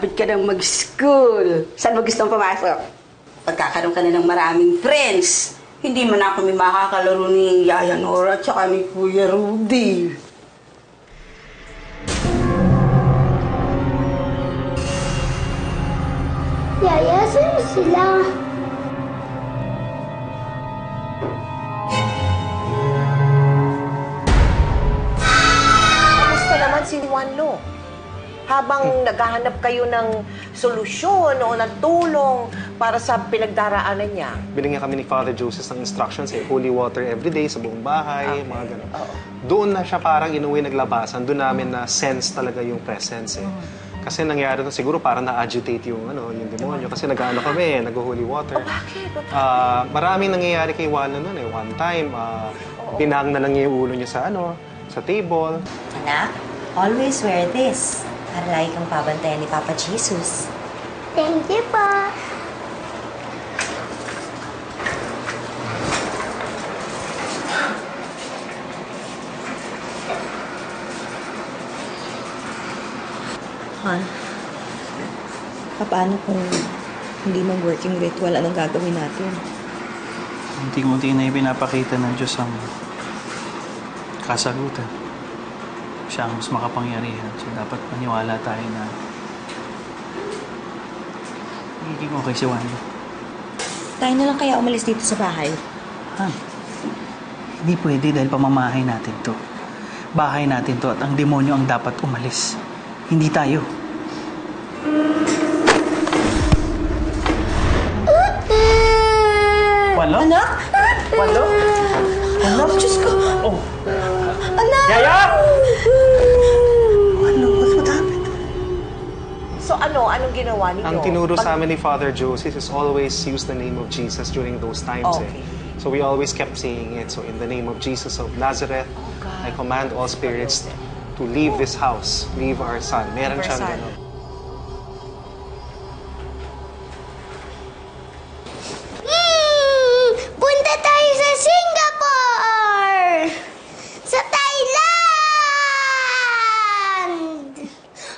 malapit ka nang mag-school. Saan mo gustong pumasok? Pagkakaroon ka na ng maraming friends. Hindi man ako may makakalaro ni Yaya Nora at saka ni Kuya Rudy. Yaya, saan sila? Kamusta naman si Juanlo? Habang naghahanap kayo ng solusyon o ng tulong para sa pinagdaraanan niya. Binigyan kami ni Father Joseph ng instructions, holy water everyday sa buong bahay, mga ganun. Doon na siya parang inuwi naglabasan, doon namin na sense talaga yung presence Kasi nangyari na siguro parang na-agitate yung demonyo. Kasi nag-ano kami, nag-holy water. Bakit? Maraming nangyayari kay Juan noon One time, binang na lang yung ulo niya sa table. Anak, always wear this. Para lagi kang pabantayan ni Papa Jesus. Thank you po. Han, paano kung hindi mag-working ritual? Anong gagawin natin? Unti-unti na ipinapakita ng Diyos ang kasagutan. Siya ang mas makapangyarihan. So, dapat maniwala tayo na magiging okay si Wanda. Tayo na lang kaya umalis dito sa bahay? Han, hindi pwede dahil pamamahay natin to. Bahay natin to at ang demonyo ang dapat umalis. Hindi tayo. Walo? Anak? Walo? Anak, Diyos ko! Oh! Anak! Yaya! What happened? So anong ginawa ninyo? Ang tinuro sa amin ni Father Joseph is always use the name of Jesus during those times. Okay. So we always kept saying it. So in the name of Jesus of Nazareth, I command all spirits to leave this house, leave our son. Meron siyang gano'n. Punta tayo sa Singapore! Sa Thailand!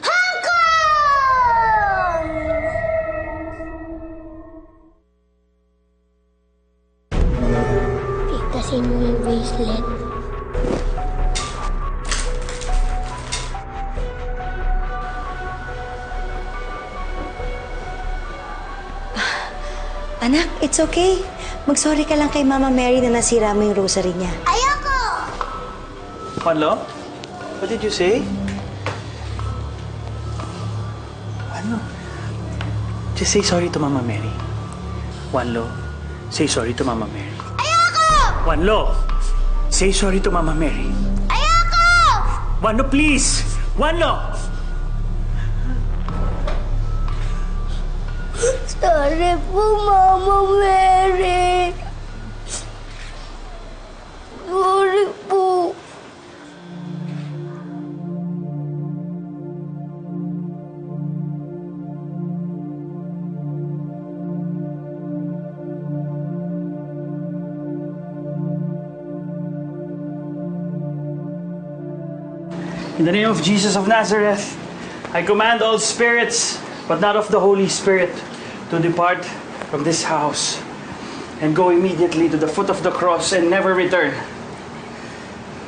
Hong Kong! Pigtasin mo yung bracelet. Anak, it's okay. Mag-sorry ka lang kay Mama Mary na nasira mo yung rosary niya. Ayoko! Walo? What did you say? Ano? Just say sorry to Mama Mary. Wanlo, say sorry to Mama Mary. Ayoko! Wanlo, say sorry to Mama Mary. Ayoko! Wanlo, please! Wanlo! Sorry po, Mama Mary. Sorry po. In the name of Jesus of Nazareth, I command all spirits, but not of the Holy Spirit, to depart from this house and go immediately to the foot of the cross and never return.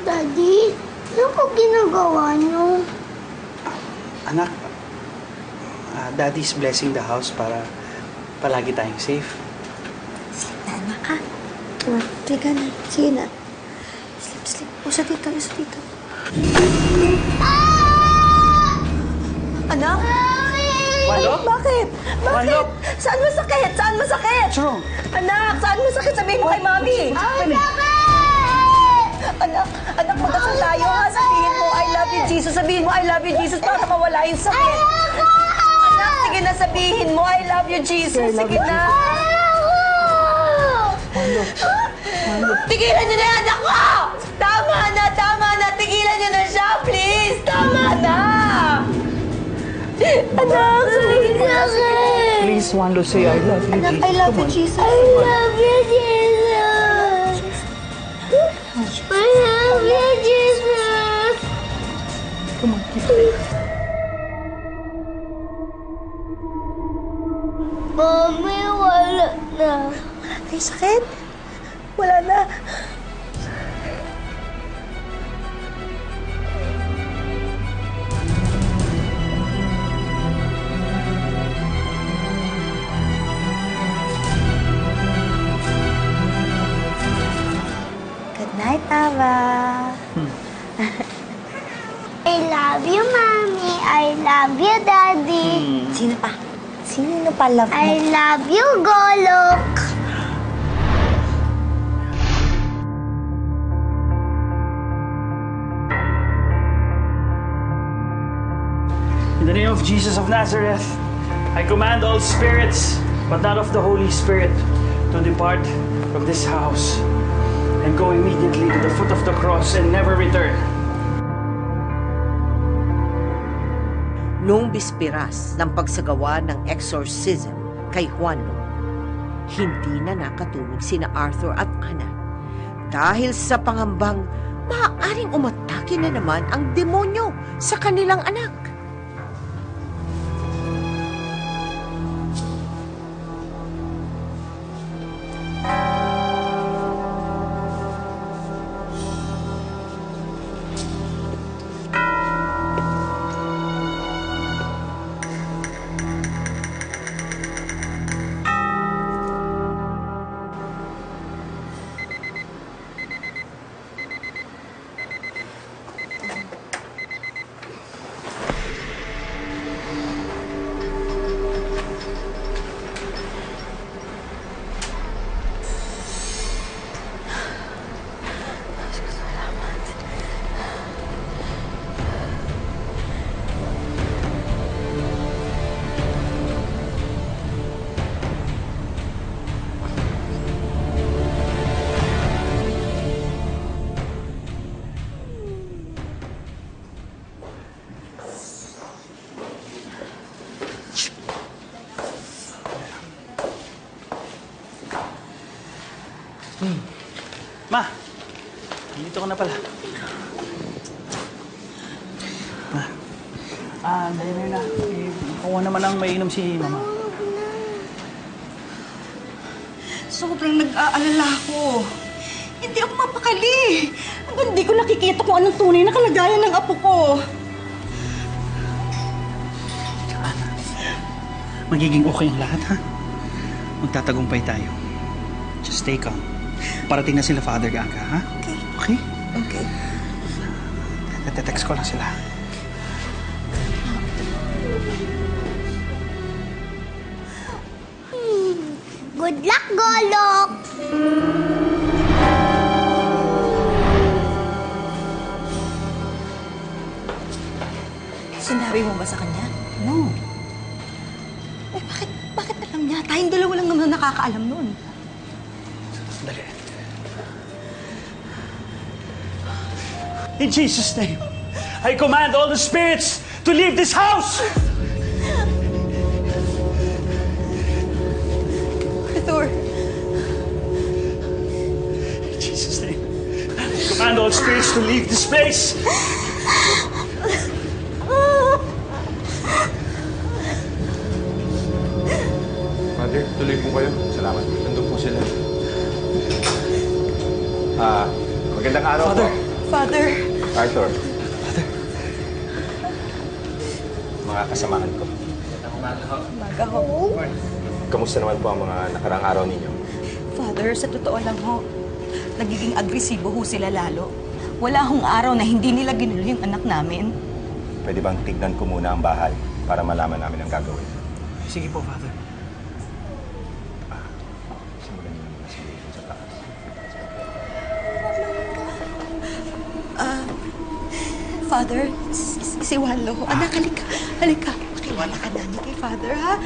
Daddy, ano po ginagawa niyo? Anak, Daddy's blessing the house para palagi tayong safe. Anak ka. Teka na. Sige na. Sleep. Usa dito. Anak? Walo? Bakit? Walo? Saan masakit? What's wrong? Anak, saan masakit? Sabihin mo kay Mami. Anak, magdasal tayo ha. Sabihin mo, I love you, Jesus. Sabihin mo, I love you, Jesus, para mawala yung sakit. Anak, sige na, sabihin mo, I love you, Jesus. Sige na. Tigilan niyo na yan, anak ko! Tama na. Tigilan niyo na siya, please. Tama na. Anak, sabihin mo na siya. Please, Wanlo, say I love you, Jesus. I love you, Jesus. I love you, Jesus. I love you, Jesus. Come on, keep it. Mami, wala na. May sakit? Wala na. Good night, Ava. I love you, Mommy. I love you, Daddy. Sino pa? Sino pa love mo? I love you, Golok. In the name of Jesus of Nazareth, I command all spirits, but not of the Holy Spirit, to depart from this house and go immediately to the foot of the cross and never return. Noong bispiras ng pagsagawa ng exorcism kay Juano, hindi na nakatulog sina Arthur at Ana dahil sa pangambang maaaring umatake na naman ang demonyo sa kanilang anak. Ma, dito ka na pala. Ma, dali na. Kuha naman ang mainom si Mama. Sobrang nag-aalala ko. Hindi ako mapakali. Hanggang hindi ko nakikita kung anong tunay na kalagayan ng apo ko. Tsaka na. Magiging okay ang lahat, ha? Magtatagumpay tayo. Just stay calm. Parating na sila Father Gaga, ha? Okay. Okay? Okay. Text ko lang sila. Good luck, Golok. Sinabi mo ba sa kanya? No. Eh, bakit alam niya? Tayong dalawa lang naman nakakaalam nun. Dali. In Jesus' name, I command all the spirits to leave this house! Arthur. In Jesus' name, I command all spirits to leave this place! Father, tuloy po kayo. Salamat. Nandun po sila. Magandang araw Father. po. Father. Arthur. Mga kasamahan ko. Magaho. Kamusta naman po ang mga nakarang araw ninyo? Father, sa totoo lang ho, nagiging agresibo ho sila lalo. Wala hong araw na hindi nila ginulo yung anak namin. Pwede bang tignan ko muna ang bahay para malaman namin ang gagawin? Sige po, Father. Simulan niyo muna siguro sa taas. Father, si Walo. Anak, halika. Halika. Makiwala ka namin kay Father, ha?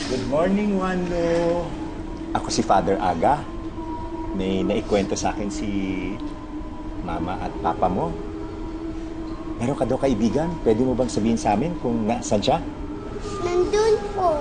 Good morning, Wando. Ako si Father Aga. May naikwento sa akin si Mama at Papa mo. Meron ka daw kaibigan. Pwede mo bang sabihin sa amin kung nasaan siya? Nandun po.